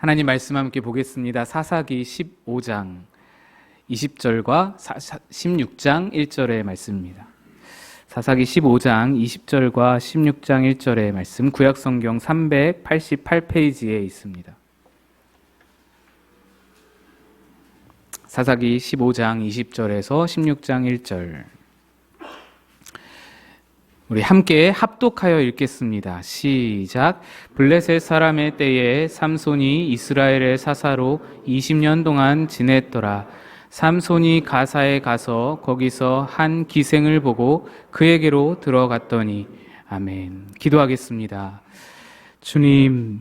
하나님 말씀 함께 보겠습니다. 사사기 15장 20절과 16장 1절의 말씀입니다. 사사기 15장 20절과 16장 1절의 말씀, 구약성경 388페이지에 있습니다. 사사기 15장 20절에서 16장 1절, 우리 함께 합독하여 읽겠습니다. 시작. 블레셋 사람의 때에 삼손이 이스라엘의 사사로 20년 동안 지냈더라. 삼손이 가사에 가서 거기서 한 기생을 보고 그에게로 들어갔더니. 아멘. 기도하겠습니다. 주님,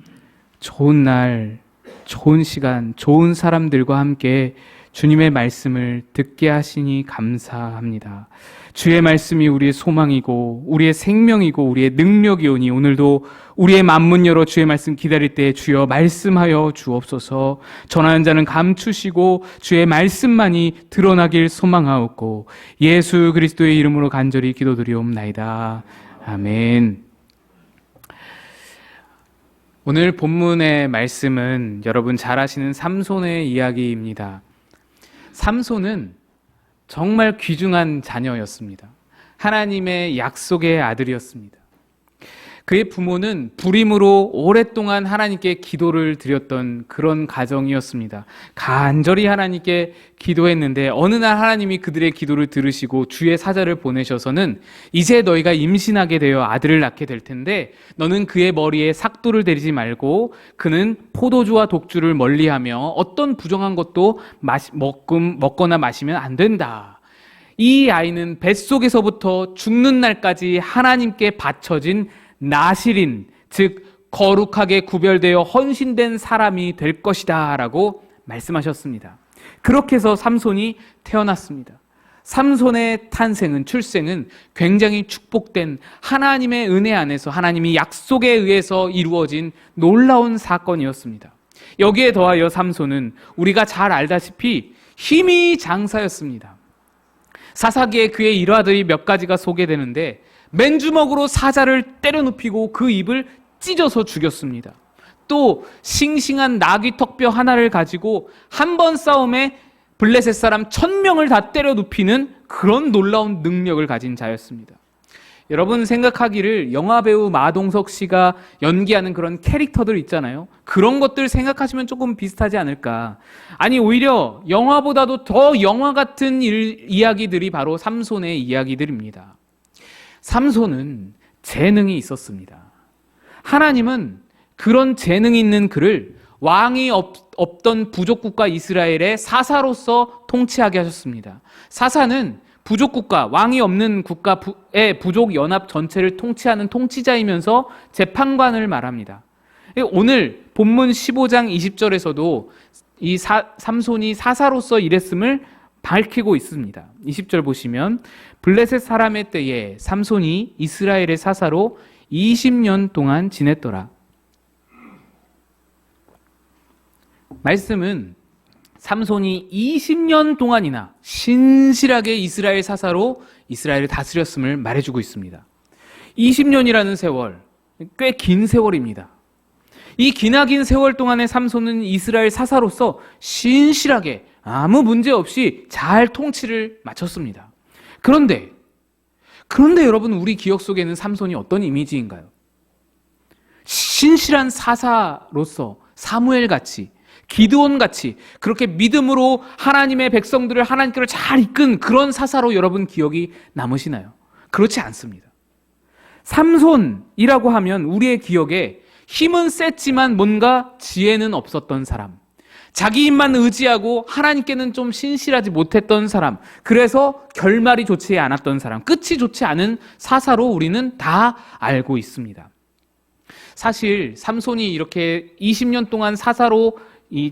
좋은 날, 좋은 시간, 좋은 사람들과 함께 주님의 말씀을 듣게 하시니 감사합니다. 주의 말씀이 우리의 소망이고 우리의 생명이고 우리의 능력이오니 오늘도 우리의 만문 열어 주의 말씀 기다릴 때 주여 말씀하여 주옵소서. 전하는 자는 감추시고 주의 말씀만이 드러나길 소망하옵고 예수 그리스도의 이름으로 간절히 기도드리옵나이다. 아멘. 오늘 본문의 말씀은 여러분 잘 아시는 삼손의 이야기입니다. 삼손은 정말 귀중한 자녀였습니다. 하나님의 약속의 아들이었습니다. 그의 부모는 불임으로 오랫동안 하나님께 기도를 드렸던 그런 가정이었습니다. 간절히 하나님께 기도했는데 어느 날 하나님이 그들의 기도를 들으시고 주의 사자를 보내셔서는 이제 너희가 임신하게 되어 아들을 낳게 될 텐데 너는 그의 머리에 삭도를 대지 말고 그는 포도주와 독주를 멀리하며 어떤 부정한 것도 먹거나 마시면 안 된다. 이 아이는 뱃속에서부터 죽는 날까지 하나님께 바쳐진 나실인, 즉 거룩하게 구별되어 헌신된 사람이 될 것이다 라고 말씀하셨습니다. 그렇게 해서 삼손이 태어났습니다. 삼손의 탄생은, 출생은 굉장히 축복된 하나님의 은혜 안에서 하나님이 약속에 의해서 이루어진 놀라운 사건이었습니다. 여기에 더하여 삼손은 우리가 잘 알다시피 힘이 장사였습니다. 사사기에 그의 일화들이 몇 가지가 소개되는데 맨주먹으로 사자를 때려 눕히고 그 입을 찢어서 죽였습니다. 또 싱싱한 나귀 턱뼈 하나를 가지고 한 번 싸움에 블레셋 사람 1000명을 다 때려 눕히는 그런 놀라운 능력을 가진 자였습니다. 여러분 생각하기를 영화배우 마동석 씨가 연기하는 그런 캐릭터들 있잖아요. 그런 것들 생각하시면 조금 비슷하지 않을까. 아니 오히려 영화보다도 더 영화 같은 이야기들이 바로 삼손의 이야기들입니다. 삼손은 재능이 있었습니다. 하나님은 그런 재능이 있는 그를 왕이 없던 부족국가 이스라엘의 사사로서 통치하게 하셨습니다. 사사는 부족국가, 왕이 없는 국가의 부족연합 전체를 통치하는 통치자이면서 재판관을 말합니다. 오늘 본문 15장 20절에서도 이 삼손이 사사로서 일했음을 밝히고 있습니다. 20절 보시면 블레셋 사람의 때에 삼손이 이스라엘의 사사로 20년 동안 지냈더라. 말씀은 삼손이 20년 동안이나 신실하게 이스라엘 사사로 이스라엘을 다스렸음을 말해주고 있습니다. 20년이라는 세월, 꽤 긴 세월입니다. 이 기나긴 세월 동안의 삼손은 이스라엘 사사로서 신실하게 아무 문제 없이 잘 통치를 마쳤습니다. 그런데 여러분 우리 기억 속에는 삼손이 어떤 이미지인가요? 신실한 사사로서 사무엘같이 기드온같이 그렇게 믿음으로 하나님의 백성들을 하나님께로 잘 이끈 그런 사사로 여러분 기억이 남으시나요? 그렇지 않습니다. 삼손이라고 하면 우리의 기억에 힘은 셌지만 뭔가 지혜는 없었던 사람, 자기 힘만 의지하고 하나님께는 좀 신실하지 못했던 사람, 그래서 결말이 좋지 않았던 사람, 끝이 좋지 않은 사사로 우리는 다 알고 있습니다. 사실 삼손이 이렇게 20년 동안 사사로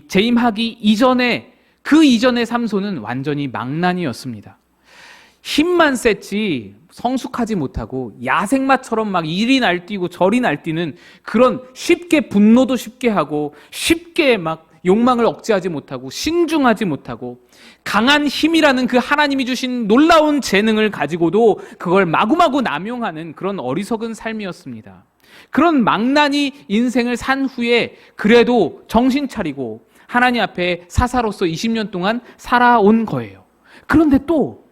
재임하기 이전에, 그 이전의 삼손은 완전히 망난이었습니다. 힘만 셌지 성숙하지 못하고 야생마처럼 막 이리 날뛰고 저리 날뛰는 그런, 쉽게 분노도 쉽게 하고 쉽게 막 욕망을 억제하지 못하고 신중하지 못하고 강한 힘이라는 그 하나님이 주신 놀라운 재능을 가지고도 그걸 마구마구 남용하는 그런 어리석은 삶이었습니다. 그런 망나니 인생을 산 후에 그래도 정신 차리고 하나님 앞에 사사로서 20년 동안 살아온 거예요. 그런데 또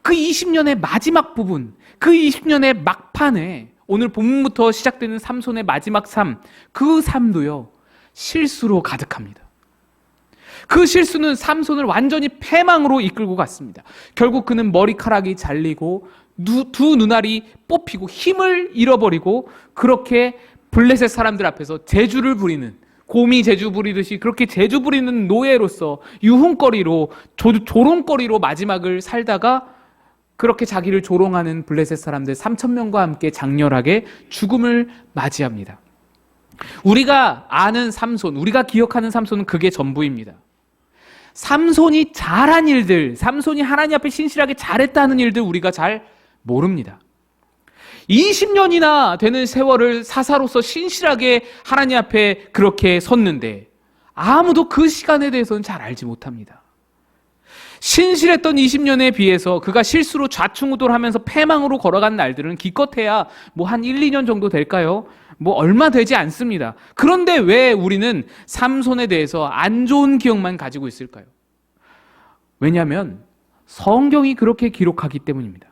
그 20년의 마지막 부분, 그 20년의 막판에 오늘 본문부터 시작되는 삼손의 마지막 삶, 그 삶도요, 실수로 가득합니다. 그 실수는 삼손을 완전히 패망으로 이끌고 갔습니다. 결국 그는 머리카락이 잘리고 두 눈알이 뽑히고 힘을 잃어버리고 그렇게 블레셋 사람들 앞에서 재주를 부리는, 곰이 재주 부리듯이 그렇게 재주 부리는 노예로서 유흥거리로 조롱거리로 마지막을 살다가 그렇게 자기를 조롱하는 블레셋 사람들 3,000명과 함께 장렬하게 죽음을 맞이합니다. 우리가 아는 삼손, 우리가 기억하는 삼손은 그게 전부입니다. 삼손이 잘한 일들, 삼손이 하나님 앞에 신실하게 잘했다는 일들 우리가 잘 모릅니다. 20년이나 되는 세월을 사사로서 신실하게 하나님 앞에 그렇게 섰는데 아무도 그 시간에 대해서는 잘 알지 못합니다. 신실했던 20년에 비해서 그가 실수로 좌충우돌하면서 패망으로 걸어간 날들은 기껏해야 뭐 한 1, 2년 정도 될까요? 뭐 얼마 되지 않습니다. 그런데 왜 우리는 삼손에 대해서 안 좋은 기억만 가지고 있을까요? 왜냐하면 성경이 그렇게 기록하기 때문입니다.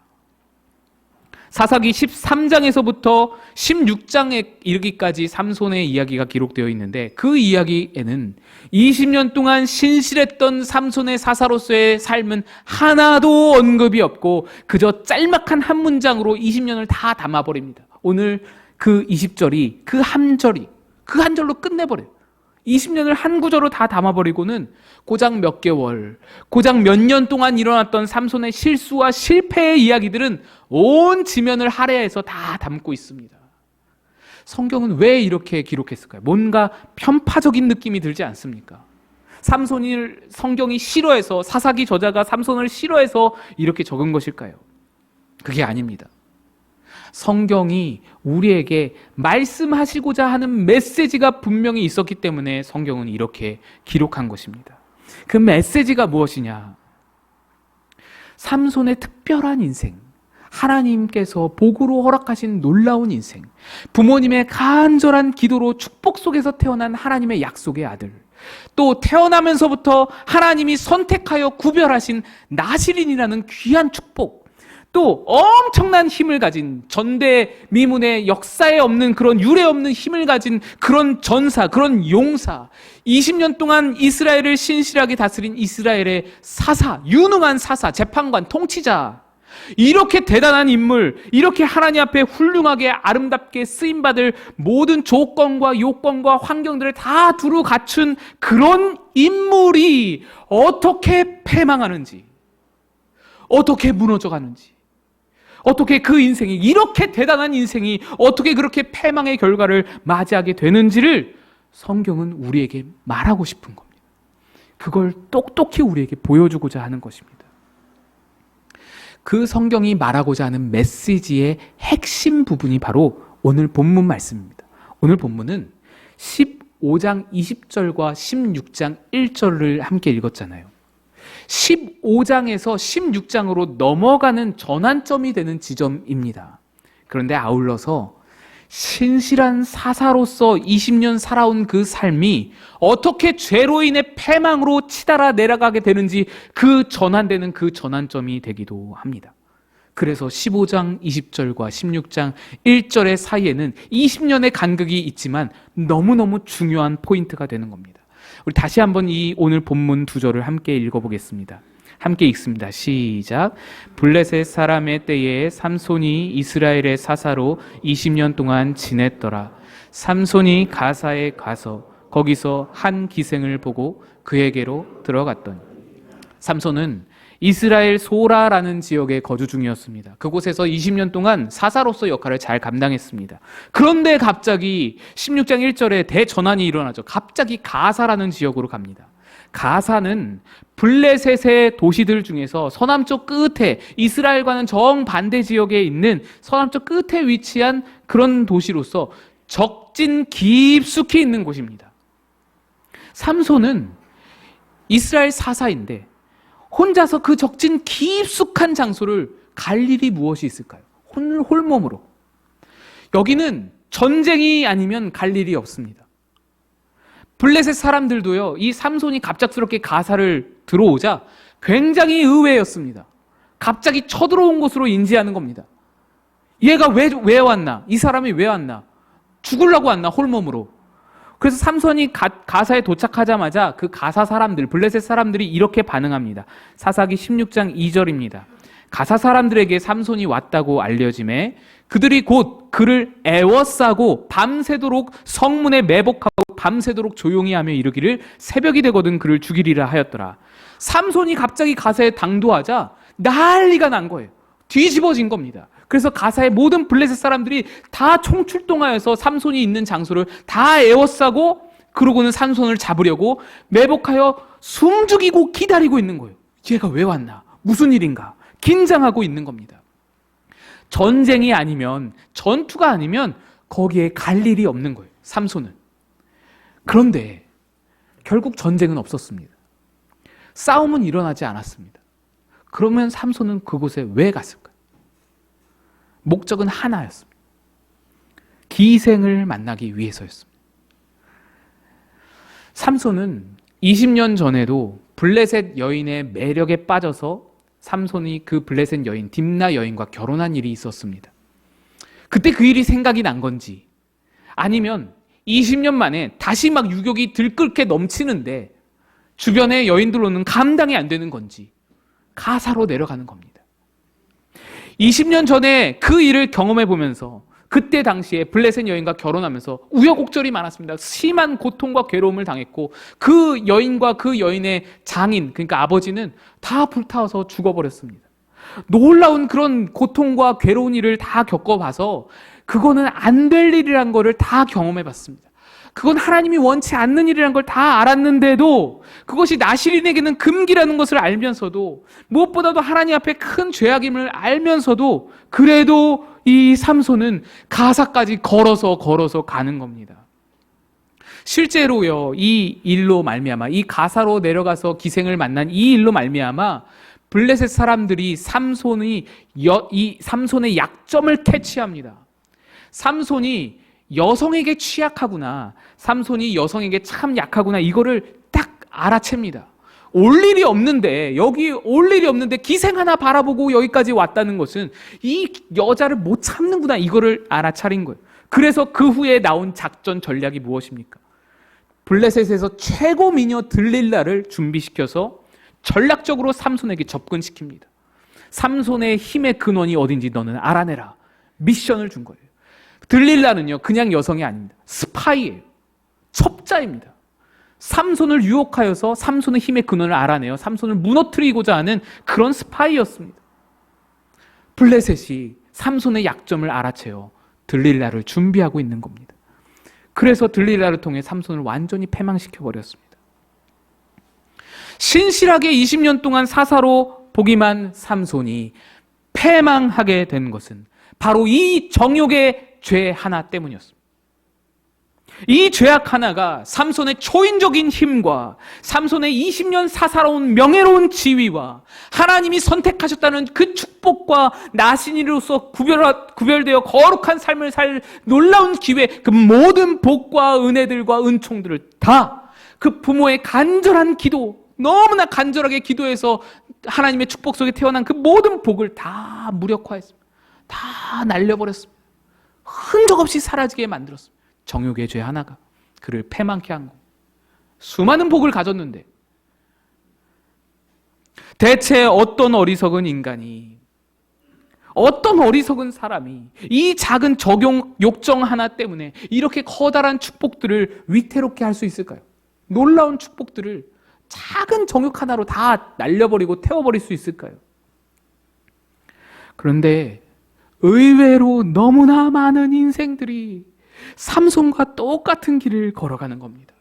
사사기 13장에서부터 16장에 이르기까지 삼손의 이야기가 기록되어 있는데 그 이야기에는 20년 동안 신실했던 삼손의 사사로서의 삶은 하나도 언급이 없고 그저 짤막한 한 문장으로 20년을 다 담아버립니다. 오늘 그 20절이 그 한 절로 끝내버려요. 20년을 한 구절로 다 담아버리고는 고작 몇 개월, 고작 몇 년 동안 일어났던 삼손의 실수와 실패의 이야기들은 온 지면을 할애해서 다 담고 있습니다. 성경은 왜 이렇게 기록했을까요? 뭔가 편파적인 느낌이 들지 않습니까? 삼손을 성경이 싫어해서, 사사기 저자가 삼손을 싫어해서 이렇게 적은 것일까요? 그게 아닙니다. 성경이 우리에게 말씀하시고자 하는 메시지가 분명히 있었기 때문에 성경은 이렇게 기록한 것입니다. 그 메시지가 무엇이냐? 삼손의 특별한 인생, 하나님께서 복으로 허락하신 놀라운 인생, 부모님의 간절한 기도로 축복 속에서 태어난 하나님의 약속의 아들, 또 태어나면서부터 하나님이 선택하여 구별하신 나실인이라는 귀한 축복, 또 엄청난 힘을 가진 전대미문의 역사에 없는 그런 유례 없는 힘을 가진 그런 전사, 그런 용사, 20년 동안 이스라엘을 신실하게 다스린 이스라엘의 사사, 유능한 사사, 재판관, 통치자, 이렇게 대단한 인물, 이렇게 하나님 앞에 훌륭하게 아름답게 쓰임받을 모든 조건과 요건과 환경들을 다 두루 갖춘 그런 인물이 어떻게 패망하는지, 어떻게 무너져가는지, 어떻게 그 인생이, 이렇게 대단한 인생이 어떻게 그렇게 패망의 결과를 맞이하게 되는지를 성경은 우리에게 말하고 싶은 겁니다. 그걸 똑똑히 우리에게 보여주고자 하는 것입니다. 그 성경이 말하고자 하는 메시지의 핵심 부분이 바로 오늘 본문 말씀입니다. 오늘 본문은 15장 20절과 16장 1절을 함께 읽었잖아요. 15장에서 16장으로 넘어가는 전환점이 되는 지점입니다. 그런데 아울러서 신실한 사사로서 20년 살아온 그 삶이 어떻게 죄로 인해 패망으로 치달아 내려가게 되는지 그 전환되는 그 전환점이 되기도 합니다. 그래서 15장 20절과 16장 1절의 사이에는 20년의 간극이 있지만 너무너무 중요한 포인트가 되는 겁니다. 우리 다시 한번 이 오늘 본문 두 절을 함께 읽어보겠습니다. 함께 읽습니다. 시작. 블레셋 사람의 때에 삼손이 이스라엘의 사사로 20년 동안 지냈더라. 삼손이 가사에 가서 거기서 한 기생을 보고 그에게로 들어갔더니, 삼손은 이스라엘 소라라는 지역에 거주 중이었습니다. 그곳에서 20년 동안 사사로서 역할을 잘 감당했습니다. 그런데 갑자기 16장 1절에 대전환이 일어나죠. 갑자기 가사라는 지역으로 갑니다. 가사는 블레셋의 도시들 중에서 서남쪽 끝에, 이스라엘과는 정반대 지역에 있는 서남쪽 끝에 위치한 그런 도시로서 적진 깊숙이 있는 곳입니다. 삼손은 이스라엘 사사인데 혼자서 그 적진 깊숙한 장소를 갈 일이 무엇이 있을까요? 홀몸으로. 여기는 전쟁이 아니면 갈 일이 없습니다. 블레셋 사람들도요, 이 삼손이 갑작스럽게 가사를 들어오자 굉장히 의외였습니다. 갑자기 쳐들어온 것으로 인지하는 겁니다. 얘가 왜 왔나? 이 사람이 왜 왔나? 죽으려고 왔나? 홀몸으로. 그래서 삼손이 가사에 도착하자마자 그 가사 사람들, 블레셋 사람들이 이렇게 반응합니다. 사사기 16장 2절입니다. 가사 사람들에게 삼손이 왔다고 알려짐에 그들이 곧 그를 애워싸고 밤새도록 성문에 매복하고 밤새도록 조용히 하며 이르기를 새벽이 되거든 그를 죽이리라 하였더라. 삼손이 갑자기 가사에 당도하자 난리가 난 거예요. 뒤집어진 겁니다. 그래서 가사의 모든 블레셋 사람들이 다 총출동하여서 삼손이 있는 장소를 다 에워싸고 그러고는 삼손을 잡으려고 매복하여 숨죽이고 기다리고 있는 거예요. 얘가 왜 왔나? 무슨 일인가? 긴장하고 있는 겁니다. 전쟁이 아니면, 전투가 아니면 거기에 갈 일이 없는 거예요. 삼손은. 그런데 결국 전쟁은 없었습니다. 싸움은 일어나지 않았습니다. 그러면 삼손은 그곳에 왜 갔을까요? 목적은 하나였습니다. 기생을 만나기 위해서였습니다. 삼손은 20년 전에도 블레셋 여인의 매력에 빠져서 삼손이 그 블레셋 여인 딥나 여인과 결혼한 일이 있었습니다. 그때 그 일이 생각이 난 건지 아니면 20년 만에 다시 막 유욕이 들끓게 넘치는데 주변의 여인들로는 감당이 안 되는 건지 가사로 내려가는 겁니다. 20년 전에 그 일을 경험해 보면서 그때 당시에 블레셋 여인과 결혼하면서 우여곡절이 많았습니다. 심한 고통과 괴로움을 당했고 그 여인과 그 여인의 장인, 그러니까 아버지는 다 불타서 죽어버렸습니다. 놀라운 그런 고통과 괴로운 일을 다 겪어봐서 그거는 안 될 일이란 거를 다 경험해 봤습니다. 그건 하나님이 원치 않는 일이란 걸 다 알았는데도 그것이 나실인에게는 금기라는 것을 알면서도 무엇보다도 하나님 앞에 큰 죄악임을 알면서도 그래도 이 삼손은 가사까지 걸어서 가는 겁니다. 실제로요, 이 일로 말미암아, 이 가사로 내려가서 기생을 만난 이 일로 말미암아 블레셋 사람들이 삼손의 약점을 캐치합니다. 삼손이 여성에게 취약하구나, 삼손이 여성에게 참 약하구나, 이거를 딱 알아챕니다. 올 일이 없는데, 여기 올 일이 없는데 기생 하나 바라보고 여기까지 왔다는 것은 이 여자를 못 참는구나, 이거를 알아차린 거예요. 그래서 그 후에 나온 작전 전략이 무엇입니까? 블레셋에서 최고 미녀 들릴라를 준비시켜서 전략적으로 삼손에게 접근시킵니다. 삼손의 힘의 근원이 어딘지 너는 알아내라. 미션을 준 거예요. 들릴라는요, 그냥 여성이 아닙니다. 스파이예요. 첩자입니다. 삼손을 유혹하여서 삼손의 힘의 근원을 알아내요. 삼손을 무너뜨리고자 하는 그런 스파이였습니다. 블레셋이 삼손의 약점을 알아채어 들릴라를 준비하고 있는 겁니다. 그래서 들릴라를 통해 삼손을 완전히 패망시켜버렸습니다. 신실하게 20년 동안 사사로 보기만 삼손이 패망하게 된 것은 바로 이 정욕의 죄 하나 때문이었습니다. 이 죄악 하나가 삼손의 초인적인 힘과 삼손의 20년 사사로운 명예로운 지위와 하나님이 선택하셨다는 그 축복과 나신이로서 구별되어 거룩한 삶을 살 놀라운 기회, 그 모든 복과 은혜들과 은총들을 다 그 부모의 간절한 기도, 너무나 간절하게 기도해서 하나님의 축복 속에 태어난 그 모든 복을 다 무력화했습니다. 다 날려버렸습니다. 흔적 없이 사라지게 만들었습니다. 정욕의 죄 하나가 그를 패망케 한 거. 수많은 복을 가졌는데 대체 어떤 어리석은 인간이, 어떤 어리석은 사람이 이 작은 욕정 하나 때문에 이렇게 커다란 축복들을 위태롭게 할 수 있을까요? 놀라운 축복들을 작은 정욕 하나로 다 날려버리고 태워버릴 수 있을까요? 그런데 의외로 너무나 많은 인생들이 삼손과 똑같은 길을 걸어가는 겁니다.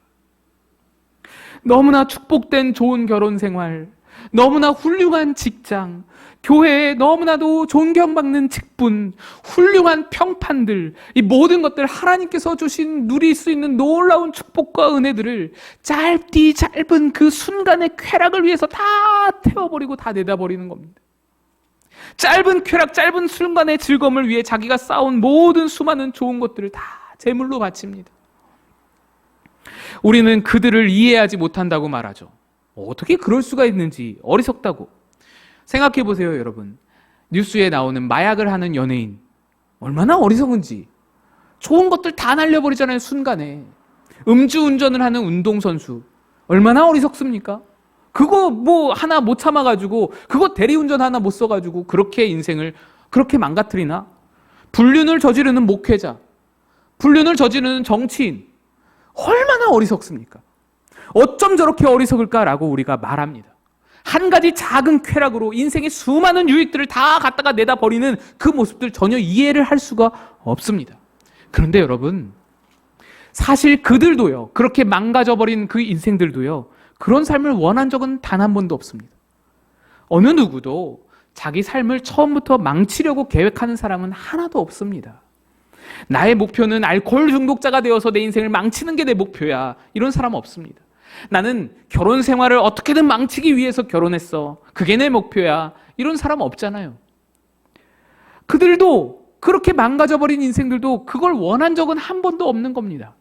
너무나 축복된 좋은 결혼 생활, 너무나 훌륭한 직장, 교회에 너무나도 존경받는 직분, 훌륭한 평판들, 이 모든 것들 하나님께서 주신 누릴 수 있는 놀라운 축복과 은혜들을 짧은 그 순간의 쾌락을 위해서 다 태워버리고 다 내다버리는 겁니다. 짧은 쾌락, 짧은 순간의 즐거움을 위해 자기가 쌓은 모든 수많은 좋은 것들을 다 제물로 바칩니다. 우리는 그들을 이해하지 못한다고 말하죠. 어떻게 그럴 수가 있는지 어리석다고. 생각해 보세요, 여러분. 뉴스에 나오는 마약을 하는 연예인 얼마나 어리석은지. 좋은 것들 다 날려버리잖아요, 순간에. 음주운전을 하는 운동선수 얼마나 어리석습니까? 그거 뭐 하나 못 참아가지고, 그거 대리운전 하나 못 써가지고 그렇게 인생을 그렇게 망가뜨리나? 불륜을 저지르는 목회자, 불륜을 저지르는 정치인 얼마나 어리석습니까? 어쩜 저렇게 어리석을까라고 우리가 말합니다. 한 가지 작은 쾌락으로 인생의 수많은 유익들을 다 갖다가 내다 버리는 그 모습들 전혀 이해를 할 수가 없습니다. 그런데 여러분, 사실 그들도요, 그렇게 망가져버린 그 인생들도요, 그런 삶을 원한 적은 단 한 번도 없습니다. 어느 누구도 자기 삶을 처음부터 망치려고 계획하는 사람은 하나도 없습니다. 나의 목표는 알코올 중독자가 되어서 내 인생을 망치는 게 내 목표야, 이런 사람은 없습니다. 나는 결혼 생활을 어떻게든 망치기 위해서 결혼했어, 그게 내 목표야, 이런 사람 없잖아요. 그들도, 그렇게 망가져버린 인생들도 그걸 원한 적은 한 번도 없는 겁니다.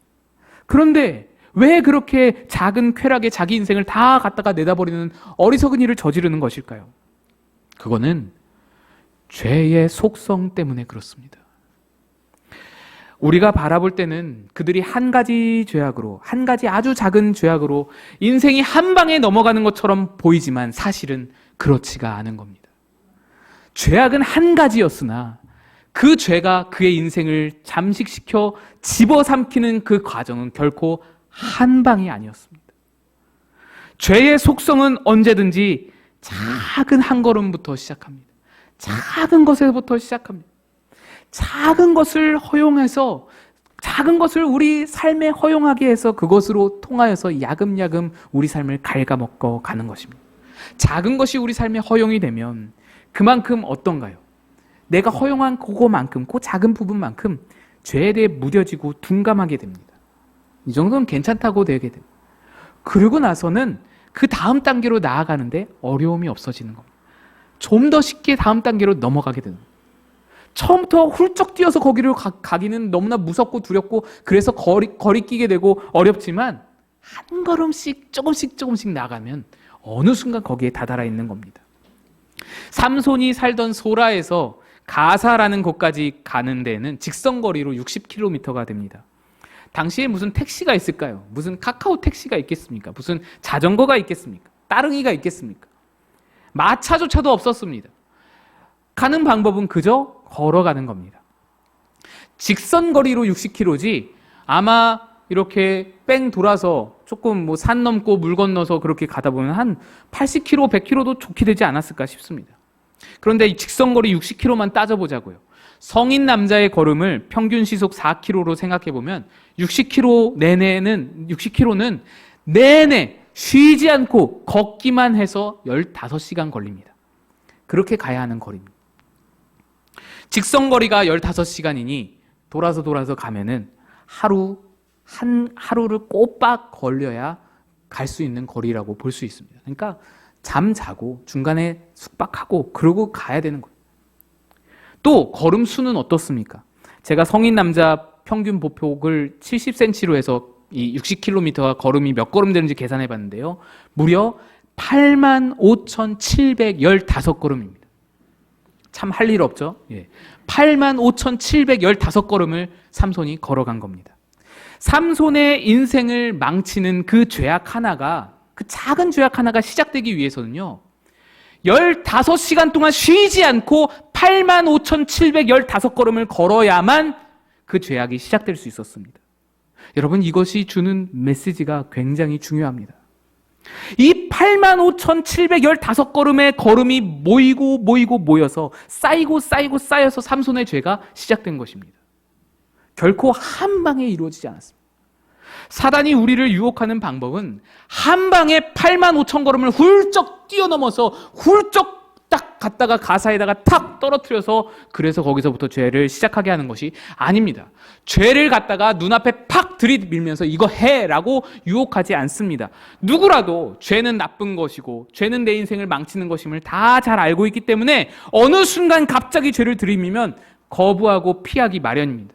그런데 왜 그렇게 작은 쾌락에 자기 인생을 다 갖다가 내다버리는 어리석은 일을 저지르는 것일까요? 그거는 죄의 속성 때문에 그렇습니다. 우리가 바라볼 때는 그들이 한 가지 죄악으로, 한 가지 아주 작은 죄악으로 인생이 한 방에 넘어가는 것처럼 보이지만 사실은 그렇지가 않은 겁니다. 죄악은 한 가지였으나 그 죄가 그의 인생을 잠식시켜 집어삼키는 그 과정은 결코 한 방이 아니었습니다. 죄의 속성은 언제든지 작은 한 걸음부터 시작합니다. 작은 것에서부터 시작합니다. 작은 것을 허용해서, 작은 것을 우리 삶에 허용하게 해서 그것으로 통하여서 야금야금 우리 삶을 갉아먹고 가는 것입니다. 작은 것이 우리 삶에 허용이 되면 그만큼 어떤가요? 내가 허용한 그거만큼, 그 작은 부분만큼 죄에 대해 무뎌지고 둔감하게 됩니다. 이 정도는 괜찮다고 되게 됩니다. 그러고 나서는 그 다음 단계로 나아가는데 어려움이 없어지는 겁니다. 좀 더 쉽게 다음 단계로 넘어가게 되는 겁니다. 처음부터 훌쩍 뛰어서 거기로 가기는 너무나 무섭고 두렵고, 그래서 거리끼게 되고 어렵지만 한 걸음씩 조금씩 나가면 어느 순간 거기에 다다라 있는 겁니다. 삼손이 살던 소라에서 가사라는 곳까지 가는 데는 직선거리로 60km가 됩니다. 당시에 무슨 택시가 있을까요? 무슨 카카오 택시가 있겠습니까? 무슨 자전거가 있겠습니까? 따릉이가 있겠습니까? 마차조차도 없었습니다. 가는 방법은 그저 걸어가는 겁니다. 직선거리로 60km지 아마 이렇게 뺑 돌아서 조금 뭐 산 넘고 물 건너서 그렇게 가다 보면 한 80km, 100km도 좋게 되지 않았을까 싶습니다. 그런데 이 직선거리 60km만 따져보자고요. 성인 남자의 걸음을 평균 시속 4km로 생각해보면 60km는 내내 쉬지 않고 걷기만 해서 15시간 걸립니다. 그렇게 가야 하는 거리입니다. 직선거리가 15시간이니 돌아서 가면은 하루를 꼬박 걸려야 갈 수 있는 거리라고 볼 수 있습니다. 그러니까 잠 자고 중간에 숙박하고 그러고 가야 되는 거예요. 또 걸음 수는 어떻습니까? 제가 성인 남자 평균 보폭을 70cm로 해서 이 60km가 걸음이 몇 걸음 되는지 계산해 봤는데요. 무려 85,715걸음입니다. 참 할 일 없죠? 예. 85,715걸음을 삼손이 걸어간 겁니다. 삼손의 인생을 망치는 그 죄악 하나가, 그 작은 죄악 하나가 시작되기 위해서는요, 15시간 동안 쉬지 않고 85,715걸음을 걸어야만 그 죄악이 시작될 수 있었습니다. 여러분, 이것이 주는 메시지가 굉장히 중요합니다. 이 85,715걸음의 걸음이 모여서 쌓여서 삼손의 죄가 시작된 것입니다. 결코 한 방에 이루어지지 않았습니다. 사단이 우리를 유혹하는 방법은 한 방에 85,000걸음을 훌쩍 뛰어넘어서 훌쩍 딱 갔다가 가사에다가 탁 떨어뜨려서 그래서 거기서부터 죄를 시작하게 하는 것이 아닙니다. 죄를 갖다가 눈앞에 팍 들이밀면서 이거 해라고 유혹하지 않습니다. 누구라도 죄는 나쁜 것이고 죄는 내 인생을 망치는 것임을 다 잘 알고 있기 때문에 어느 순간 갑자기 죄를 들이밀면 거부하고 피하기 마련입니다.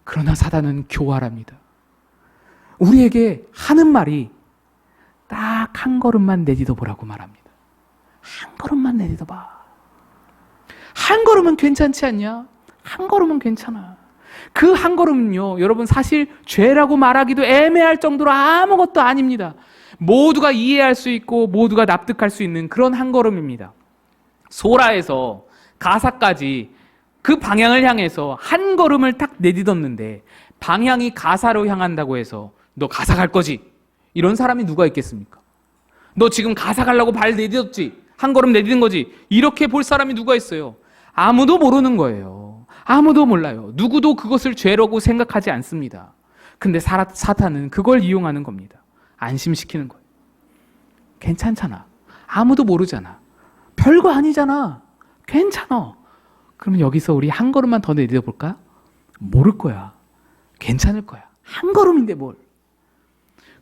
그러나 사단은 교활합니다. 우리에게 하는 말이 딱 한 걸음만 내딛어 보라고 말합니다. 한 걸음만 내딛어 봐. 한 걸음은 괜찮지 않냐? 한 걸음은 괜찮아. 그 한 걸음은요, 여러분 사실 죄라고 말하기도 애매할 정도로 아무것도 아닙니다. 모두가 이해할 수 있고 모두가 납득할 수 있는 그런 한 걸음입니다. 소라에서 가사까지 그 방향을 향해서 한 걸음을 딱 내딛었는데 방향이 가사로 향한다고 해서 너 가사 갈 거지? 이런 사람이 누가 있겠습니까? 너 지금 가사 가려고 발 내딛었지? 한 걸음 내딛은 거지? 이렇게 볼 사람이 누가 있어요? 아무도 모르는 거예요. 아무도 몰라요. 누구도 그것을 죄라고 생각하지 않습니다. 근데 사탄은 그걸 이용하는 겁니다. 안심시키는 거예요. 괜찮잖아. 아무도 모르잖아. 별거 아니잖아. 괜찮아. 그러면 여기서 우리 한 걸음만 더 내딛어 볼까? 모를 거야. 괜찮을 거야. 한 걸음인데 뭘.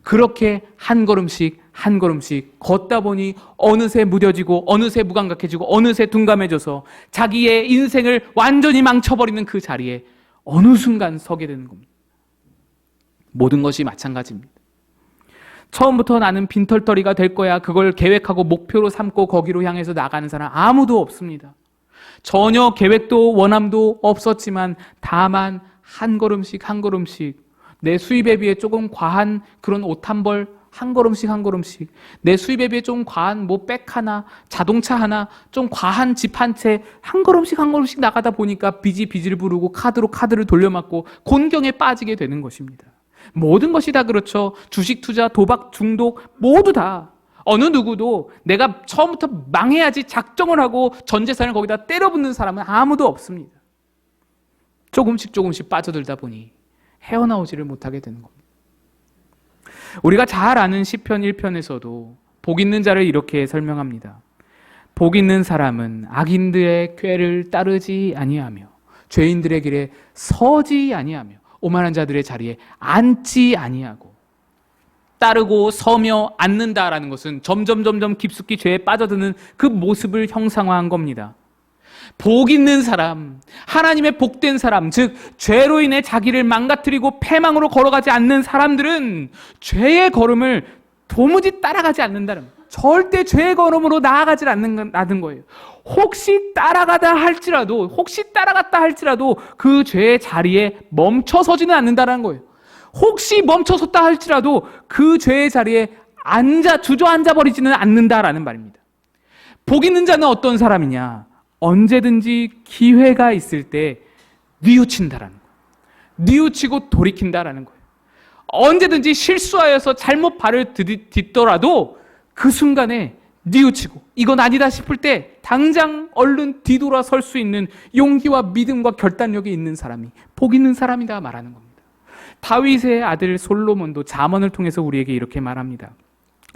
그렇게 한 걸음씩 한 걸음씩 걷다 보니 어느새 무뎌지고 어느새 무감각해지고 어느새 둔감해져서 자기의 인생을 완전히 망쳐버리는 그 자리에 어느 순간 서게 되는 겁니다. 모든 것이 마찬가지입니다. 처음부터 나는 빈털터리가 될 거야. 그걸 계획하고 목표로 삼고 거기로 향해서 나가는 사람 아무도 없습니다. 전혀 계획도 원함도 없었지만 다만 한 걸음씩 한 걸음씩 내 수입에 비해 조금 과한 그런 옷 한 벌 한 걸음씩 한 걸음씩 내 수입에 비해 좀 과한 뭐 백 하나 자동차 하나 좀 과한 집 한 채 한 걸음씩 한 걸음씩 나가다 보니까 빚이 빚을 부르고 카드로 카드를 돌려막고 곤경에 빠지게 되는 것입니다. 모든 것이 다 그렇죠. 주식 투자, 도박, 중독 모두 다 어느 누구도 내가 처음부터 망해야지 작정을 하고 전 재산을 거기다 때려붓는 사람은 아무도 없습니다. 조금씩 조금씩 빠져들다 보니 헤어나오지를 못하게 되는 겁니다. 우리가 잘 아는 시편 1편에서도 복 있는 자를 이렇게 설명합니다. 복 있는 사람은 악인들의 꾀를 따르지 아니하며 죄인들의 길에 서지 아니하며 오만한 자들의 자리에 앉지 아니하고. 따르고 서며 앉는다라는 것은 점점 깊숙이 죄에 빠져드는 그 모습을 형상화한 겁니다. 복 있는 사람, 하나님의 복된 사람, 즉 죄로 인해 자기를 망가뜨리고 패망으로 걸어가지 않는 사람들은 죄의 걸음을 도무지 따라가지 않는다는 거예요. 절대 죄의 걸음으로 나아가지 않는 거예요. 혹시 따라갔다 할지라도 그 죄의 자리에 멈춰서지는 않는다는 거예요. 혹시 멈춰섰다 할지라도 그 죄의 자리에 주저앉아 버리지는 않는다라는 말입니다. 복 있는 자는 어떤 사람이냐? 언제든지 기회가 있을 때 뉘우친다라는 거예요. 뉘우치고 돌이킨다라는 거예요. 언제든지 실수하여서 잘못 발을 딛더라도 그 순간에 뉘우치고 이건 아니다 싶을 때 당장 얼른 뒤돌아설 수 있는 용기와 믿음과 결단력이 있는 사람이 복 있는 사람이다 말하는 겁니다. 다윗의 아들 솔로몬도 잠언을 통해서 우리에게 이렇게 말합니다.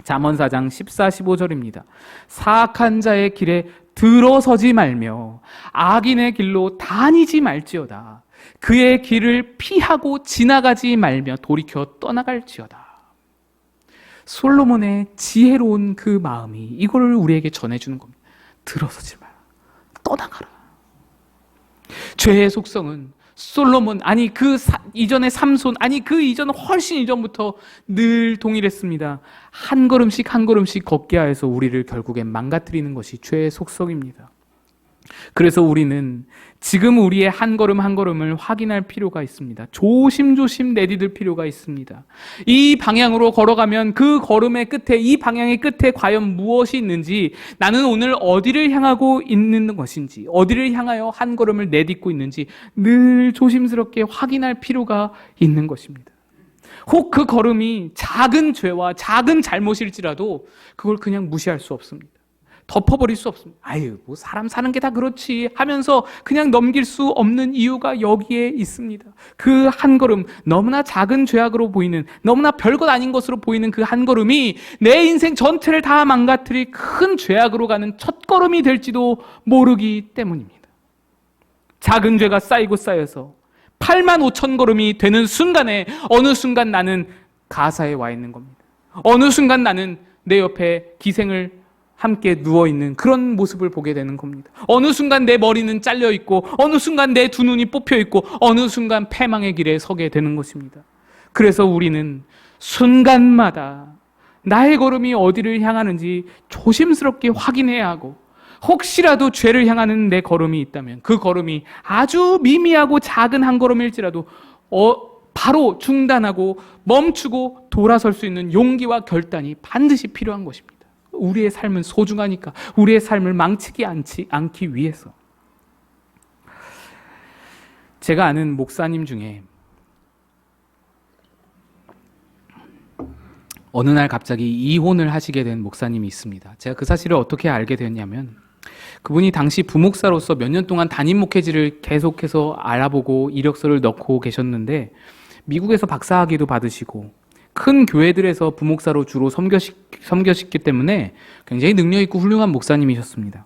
잠언 4장 14, 15절입니다. 사악한 자의 길에 들어서지 말며 악인의 길로 다니지 말지어다. 그의 길을 피하고 지나가지 말며 돌이켜 떠나갈지어다. 솔로몬의 지혜로운 그 마음이 이걸 우리에게 전해주는 겁니다. 들어서지 마라. 떠나가라. 죄의 속성은 솔로몬, 아니 그 이전의 삼손, 아니 그 이전 훨씬 이전부터 늘 동일했습니다. 한 걸음씩 한 걸음씩 걷게 하여서 우리를 결국엔 망가뜨리는 것이 죄의 속성입니다. 그래서 우리는 지금 우리의 한 걸음 한 걸음을 확인할 필요가 있습니다. 조심조심 내디딜 필요가 있습니다. 이 방향으로 걸어가면 그 걸음의 끝에, 이 방향의 끝에 과연 무엇이 있는지, 나는 오늘 어디를 향하고 있는 것인지, 어디를 향하여 한 걸음을 내딛고 있는지 늘 조심스럽게 확인할 필요가 있는 것입니다. 혹 그 걸음이 작은 죄와 작은 잘못일지라도 그걸 그냥 무시할 수 없습니다. 덮어버릴 수 없습니다. 아유, 뭐 사람 사는 게 다 그렇지 하면서 그냥 넘길 수 없는 이유가 여기에 있습니다. 그 한 걸음, 너무나 작은 죄악으로 보이는, 너무나 별것 아닌 것으로 보이는 그 한 걸음이 내 인생 전체를 다 망가뜨릴 큰 죄악으로 가는 첫 걸음이 될지도 모르기 때문입니다. 작은 죄가 쌓이고 쌓여서 8만 5천 걸음이 되는 순간에 어느 순간 나는 가사에 와 있는 겁니다. 어느 순간 나는 내 옆에 기생을 함께 누워있는 그런 모습을 보게 되는 겁니다. 어느 순간 내 머리는 잘려있고 어느 순간 내 두 눈이 뽑혀있고 어느 순간 패망의 길에 서게 되는 것입니다. 그래서 우리는 순간마다 나의 걸음이 어디를 향하는지 조심스럽게 확인해야 하고, 혹시라도 죄를 향하는 내 걸음이 있다면 그 걸음이 아주 미미하고 작은 한 걸음일지라도 바로 중단하고 멈추고 돌아설 수 있는 용기와 결단이 반드시 필요한 것입니다. 우리의 삶은 소중하니까, 우리의 삶을 망치지 않기 위해서. 제가 아는 목사님 중에 어느 날 갑자기 이혼을 하시게 된 목사님이 있습니다. 제가 그 사실을 어떻게 알게 됐냐면, 그분이 당시 부목사로서 몇 년 동안 담임 목회지를 계속해서 알아보고 이력서를 넣고 계셨는데, 미국에서 박사학위도 받으시고 큰 교회들에서 부목사로 주로 섬겨셨기 때문에 굉장히 능력 있고 훌륭한 목사님이셨습니다.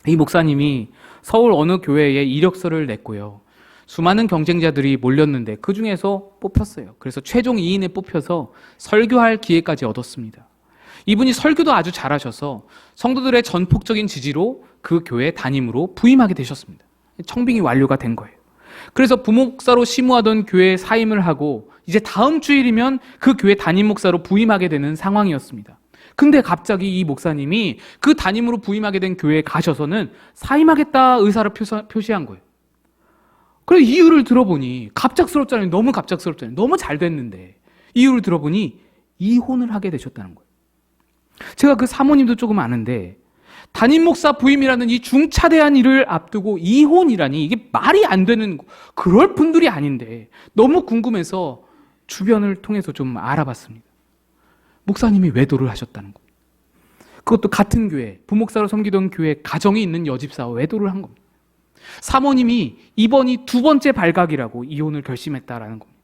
이 목사님이 서울 어느 교회에 이력서를 냈고요. 수많은 경쟁자들이 몰렸는데 그 중에서 뽑혔어요. 그래서 최종 2인에 뽑혀서 설교할 기회까지 얻었습니다. 이분이 설교도 아주 잘하셔서 성도들의 전폭적인 지지로 그 교회 담임으로 부임하게 되셨습니다. 청빙이 완료가 된 거예요. 그래서 부목사로 심우하던 교회에 사임을 하고 이제 다음 주일이면 그 교회 담임 목사로 부임하게 되는 상황이었습니다. 근데 갑자기 이 목사님이 그 담임으로 부임하게 된 교회에 가셔서는 사임하겠다 의사를 표시한 거예요. 그래서 이유를 들어보니 갑작스럽잖아요. 너무 갑작스럽잖아요. 너무 잘 됐는데 이유를 들어보니 이혼을 하게 되셨다는 거예요. 제가 그 사모님도 조금 아는데, 담임 목사 부임이라는 이 중차대한 일을 앞두고 이혼이라니 이게 말이 안 되는, 그럴 분들이 아닌데 너무 궁금해서 주변을 통해서 좀 알아봤습니다. 목사님이 외도를 하셨다는 겁니다. 그것도 같은 교회, 부목사로 섬기던 교회 가정이 있는 여집사와 외도를 한 겁니다. 사모님이 이번이 두 번째 발각이라고 이혼을 결심했다라는 겁니다.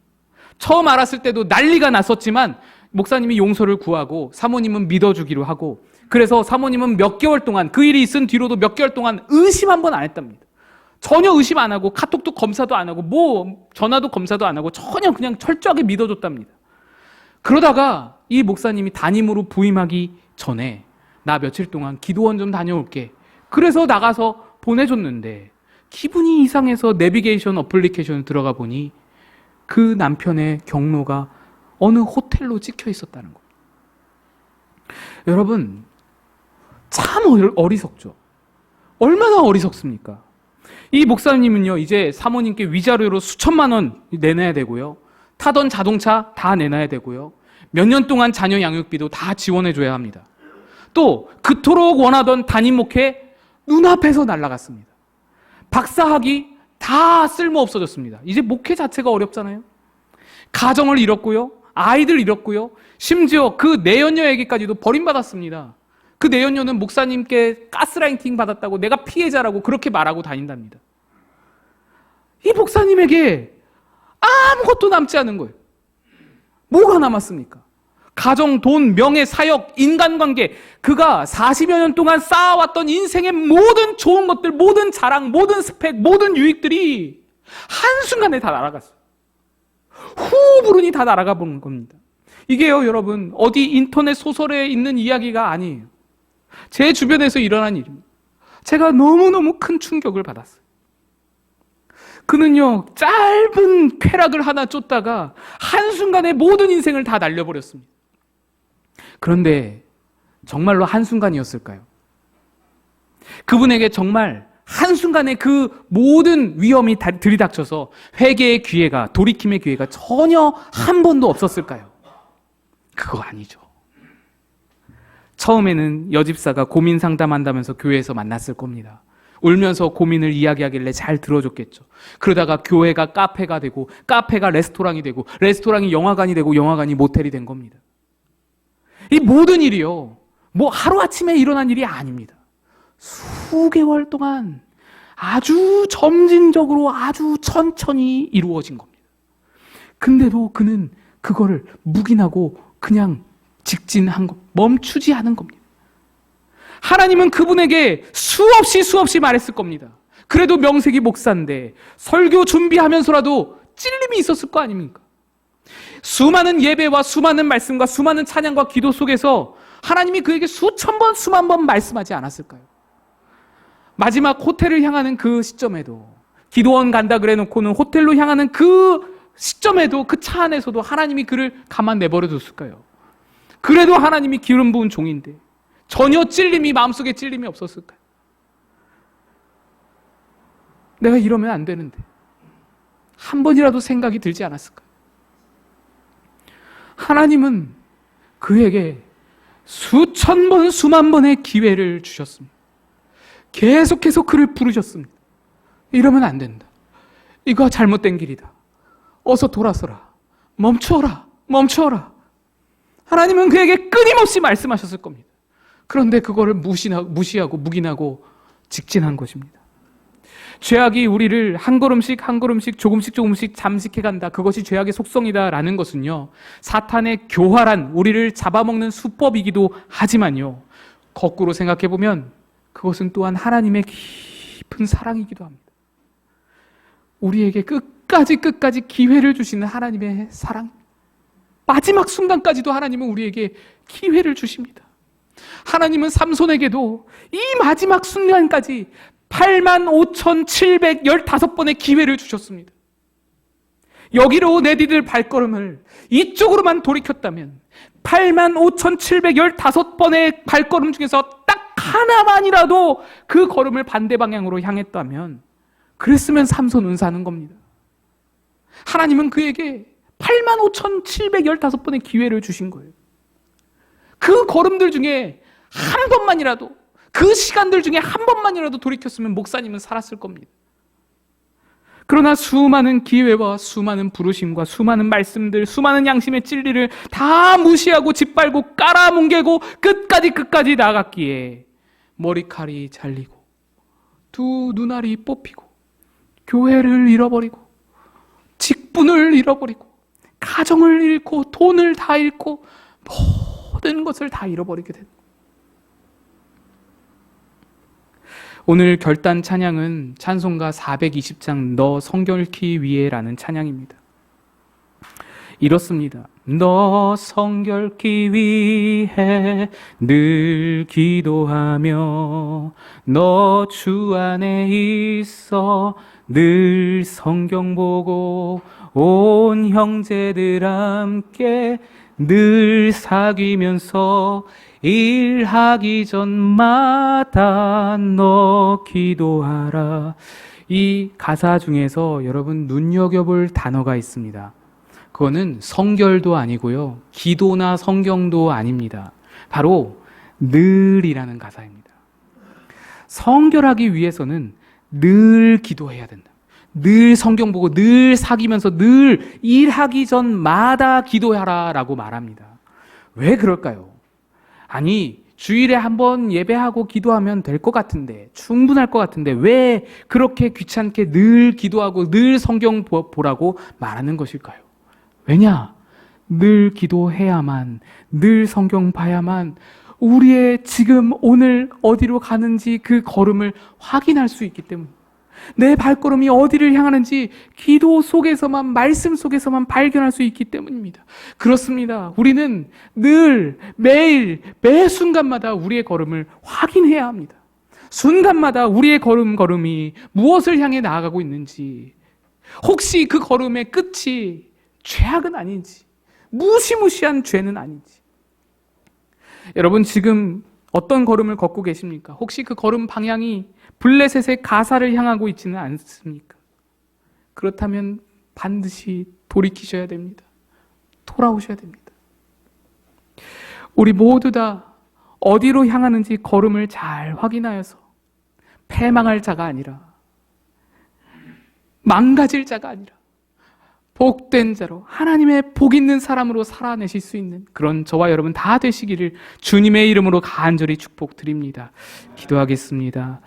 처음 알았을 때도 난리가 났었지만 목사님이 용서를 구하고 사모님은 믿어주기로 하고, 그래서 사모님은 몇 개월 동안, 그 일이 있은 뒤로도 몇 개월 동안 의심 한 번 안 했답니다. 전혀 의심 안 하고 카톡도 검사도 안 하고 전화도 검사도 안 하고 전혀 그냥 철저하게 믿어줬답니다. 그러다가 이 목사님이 담임으로 부임하기 전에 나 며칠 동안 기도원 좀 다녀올게, 그래서 나가서 보내줬는데 기분이 이상해서 내비게이션 어플리케이션에 들어가 보니 그 남편의 경로가 어느 호텔로 찍혀 있었다는 거예요. 여러분, 참 어리석죠. 얼마나 어리석습니까? 이 목사님은요, 이제 사모님께 위자료로 수천만 원 내놔야 되고요, 타던 자동차 다 내놔야 되고요, 몇 년 동안 자녀 양육비도 다 지원해줘야 합니다. 또 그토록 원하던 담임 목회 눈앞에서 날아갔습니다. 박사학위 다 쓸모 없어졌습니다. 이제 목회 자체가 어렵잖아요. 가정을 잃었고요, 아이들 잃었고요, 심지어 그 내연녀에게까지도 버림받았습니다. 그 내연녀는 목사님께 가스라이팅 받았다고 내가 피해자라고 그렇게 말하고 다닌답니다. 이 목사님에게 아무것도 남지 않은 거예요. 뭐가 남았습니까? 가정, 돈, 명예, 사역, 인간관계, 그가 40여 년 동안 쌓아왔던 인생의 모든 좋은 것들, 모든 자랑, 모든 스펙, 모든 유익들이 한순간에 다 날아갔어요. 후불운이 다 날아가 버린 겁니다. 이게요, 여러분, 어디 인터넷 소설에 있는 이야기가 아니에요. 제 주변에서 일어난 일입니다. 제가 너무너무 큰 충격을 받았어요. 그는요, 짧은 쾌락을 하나 쫓다가 한순간에 모든 인생을 다 날려버렸습니다. 그런데 정말로 한순간이었을까요? 그분에게 정말 한순간에 그 모든 위험이 들이닥쳐서 회개의 기회가, 돌이킴의 기회가 전혀 한 번도 없었을까요? 그거 아니죠. 처음에는 여집사가 고민 상담한다면서 교회에서 만났을 겁니다. 울면서 고민을 이야기하길래 잘 들어줬겠죠. 그러다가 교회가 카페가 되고, 카페가 레스토랑이 되고, 레스토랑이 영화관이 되고, 영화관이 모텔이 된 겁니다. 이 모든 일이요, 뭐 하루아침에 일어난 일이 아닙니다. 수개월 동안 아주 점진적으로 아주 천천히 이루어진 겁니다. 근데도 그는 그거를 묵인하고 그냥 직진한 것, 멈추지 않은 겁니다. 하나님은 그분에게 수없이 말했을 겁니다. 그래도 명색이 목사인데 설교 준비하면서라도 찔림이 있었을 거 아닙니까? 수많은 예배와 수많은 말씀과 수많은 찬양과 기도 속에서 하나님이 그에게 수천 번, 수만 번 말씀하지 않았을까요? 마지막 호텔을 향하는 그 시점에도, 기도원 간다 그래 놓고는 호텔로 향하는 그 시점에도, 그 차 안에서도 하나님이 그를 가만 내버려 뒀을까요? 그래도 하나님이 기름 부은 종인데 전혀 찔림이, 마음속에 찔림이 없었을까요? 내가 이러면 안 되는데 한 번이라도 생각이 들지 않았을까요? 하나님은 그에게 수천 번, 수만 번의 기회를 주셨습니다. 계속해서 그를 부르셨습니다. 이러면 안 된다. 이거 잘못된 길이다. 어서 돌아서라. 멈추어라. 멈추어라. 하나님은 그에게 끊임없이 말씀하셨을 겁니다. 그런데 그거를 무시하고 묵인하고 직진한 것입니다. 죄악이 우리를 한 걸음씩 한 걸음씩 조금씩 잠식해 간다. 그것이 죄악의 속성이다라는 것은요, 사탄의 교활한, 우리를 잡아먹는 수법이기도 하지만요, 거꾸로 생각해 보면 그것은 또한 하나님의 깊은 사랑이기도 합니다. 우리에게 끝까지 기회를 주시는 하나님의 사랑, 마지막 순간까지도 하나님은 우리에게 기회를 주십니다. 하나님은 삼손에게도 이 마지막 순간까지 85,715번의 기회를 주셨습니다. 여기로 내디딜 발걸음을 이쪽으로만 돌이켰다면 85,715번의 발걸음 중에서 딱 하나만이라도 그 걸음을 반대 방향으로 향했다면, 그랬으면 삼손 은사하는 겁니다. 하나님은 그에게 85,715번의 기회를 주신 거예요. 그 걸음들 중에 한 번만이라도, 그 시간들 중에 한 번만이라도 돌이켰으면 목사님은 살았을 겁니다. 그러나 수많은 기회와 수많은 부르심과 수많은 말씀들, 수많은 양심의 진리를 다 무시하고 짓밟고 깔아뭉개고 끝까지 나갔기에 머리칼이 잘리고 두 눈알이 뽑히고 교회를 잃어버리고 직분을 잃어버리고 가정을 잃고 돈을 다 잃고 모든 것을 다 잃어버리게 됩니다. 오늘 결단 찬양은 찬송가 420장 너 성경 읽기 위해라는 찬양입니다. 이렇습니다. 너 성경 읽기 위해 늘 기도하며 너 주 안에 있어 늘 성경 보고 온 형제들 함께 늘 사귀면서 일하기 전마다 너 기도하라. 이 가사 중에서 여러분 눈여겨볼 단어가 있습니다. 그거는 성결도 아니고요, 기도나 성경도 아닙니다. 바로 늘이라는 가사입니다. 성결하기 위해서는 늘 기도해야 된다. 늘 성경 보고 늘 사귀면서 늘 일하기 전마다 기도하라라고 말합니다. 왜 그럴까요? 아니, 주일에 한번 예배하고 기도하면 될 것 같은데, 충분할 것 같은데 왜 그렇게 귀찮게 늘 기도하고 늘 성경 보라고 말하는 것일까요? 왜냐? 늘 기도해야만, 늘 성경 봐야만 우리의 지금 오늘 어디로 가는지 그 걸음을 확인할 수 있기 때문입니다. 내 발걸음이 어디를 향하는지 기도 속에서만, 말씀 속에서만 발견할 수 있기 때문입니다. 그렇습니다. 우리는 늘, 매일, 매 순간마다 우리의 걸음을 확인해야 합니다. 순간마다 우리의 걸음이 무엇을 향해 나아가고 있는지, 혹시 그 걸음의 끝이 죄악은 아닌지, 무시무시한 죄는 아닌지. 여러분 지금 어떤 걸음을 걷고 계십니까? 혹시 그 걸음 방향이 블레셋의 가사를 향하고 있지는 않습니까? 그렇다면 반드시 돌이키셔야 됩니다. 돌아오셔야 됩니다. 우리 모두 다 어디로 향하는지 걸음을 잘 확인하여서 패망할 자가 아니라, 망가질 자가 아니라 복된 자로, 하나님의 복 있는 사람으로 살아내실 수 있는 그런 저와 여러분 다 되시기를 주님의 이름으로 간절히 축복드립니다. 기도하겠습니다.